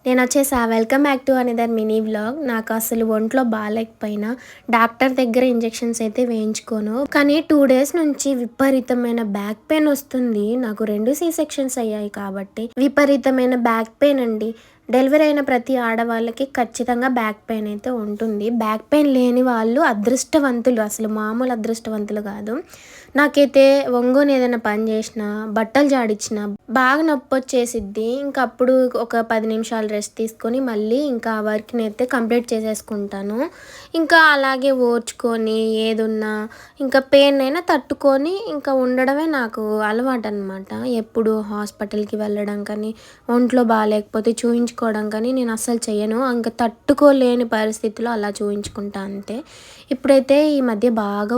నేను వచ్చేసా welcome back to another mini vlog. నాకు అసలు ఒంట్లో బాగాలేకపోయినా డాక్టర్ దగ్గర ఇంజెక్షన్స్ అయితే వేయించుకోను, కానీ 2 days నుంచి విపరీతమైన బ్యాక్ పెయిన్ వస్తుంది. నాకు 2 C-sections అయ్యాయి కాబట్టి విపరీతమైన బ్యాక్ పెయిన్ అండి. డెలివరీ అయిన ప్రతి ఆడవాళ్ళకి ఖచ్చితంగా బ్యాక్ పెయిన్ అయితే ఉంటుంది. బ్యాక్ పెయిన్ లేని వాళ్ళు అదృష్టవంతులు, అసలు మామూలు అదృష్టవంతులు కాదు. నాకైతే ఒంగోని ఏదైనా పని చేసినా, బట్టలు జాడించినా బాగా నొప్పి వచ్చేసిద్ది. ఇంకా అప్పుడు ఒక 10 నిమిషాలు రెస్ట్ తీసుకొని మళ్ళీ ఇంకా ఆ వర్క్ని అయితే కంప్లీట్ చేసేసుకుంటాను. ఇంకా అలాగే ఓర్చుకొని ఏదున్నా ఇంకా పెయిన్ అయినా తట్టుకొని ఇంకా ఉండడమే నాకు అలవాటు అనమాట. ఎప్పుడు హాస్పిటల్కి వెళ్ళడం కానీ, ఒంట్లో బాగాలేకపోతే చూయించుకోవడం కానీ నేను అస్సలు చెయ్యను. ఇంకా తట్టుకోలేని పరిస్థితిలో అలా చూయించుకుంటా అంతే. ఇప్పుడైతే ఈ మధ్య బాగా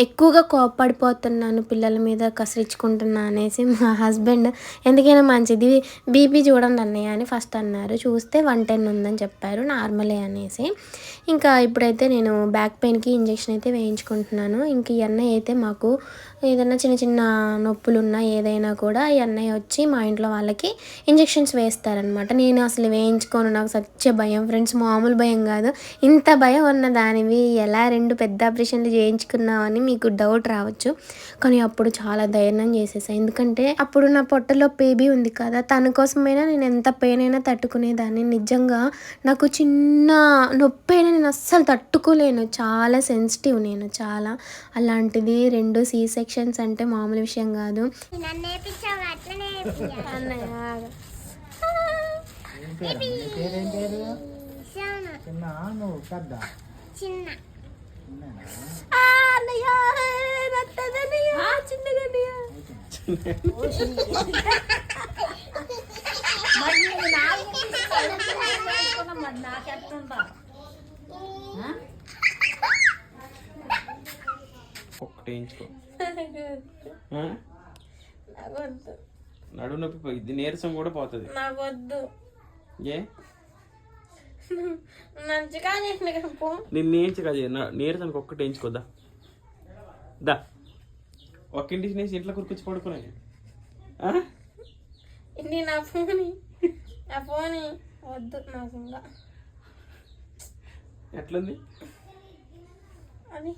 ఎక్కువగా కోప్పడిపోతున్నాను, పిల్లల మీద కసిరించుకుంటున్నా అనేసి మా హస్బెండ్ ఎందుకైనా మంచిది బీపీ చూడండి అన్నయ్య అని ఫస్ట్ అన్నారు. చూస్తే 110 ఉందని చెప్పారు, నార్మలే అనేసి. ఇంకా ఇప్పుడైతే నేను బ్యాక్ పెయిన్కి ఇంజెక్షన్ అయితే వేయించుకుంటున్నాను. ఇంక ఈ అన్నయ్య అయితే మాకు ఏదైనా చిన్న చిన్న నొప్పులు ఉన్నా ఏదైనా కూడా ఈ అన్నయ్య వచ్చి మా ఇంట్లో వాళ్ళకి ఇంజెక్షన్స్ వేస్తారనమాట. నేను అసలు వేయించుకోను, నాకు సచ్చే భయం ఫ్రెండ్స్, మామూలు భయం కాదు. ఇంత భయం ఉన్న దానివి ఎలా 2 పెద్ద ఆపరేషన్లు చేయించుకున్నావు అని మీకు డౌట్ రావచ్చు, కానీ అప్పుడు చాలా ధైర్యం చేసేసాను. ఎందుకంటే అప్పుడు నా పొట్టలో బేబీ ఉంది కదా, తన కోసమైనా నేను ఎంత పెయిన్ అయినా తట్టుకునేదాన్ని. నిజంగా నాకు చిన్న నొప్పి అయినా నేను అస్సలు తట్టుకోలేను, చాలా సెన్సిటివ్ నేను చాలా. అలాంటిది 2 C-sections అంటే మామూలు విషయం కాదు. నడు నొప్పి పోయింది, నీరసం కూడా పోతుంది. నాకు వద్దు, ఏ నిన్ను ఏంచుగా నీరసానికి ఒక్కటి వేయించుకోద్దా దా, ఒక్కింటి ఇంట్లో కూర్చొచ్చి పడుకున్నాయి. నా ఫోన్ వద్దు నాకు ఇంకా. ఎట్లుంది అది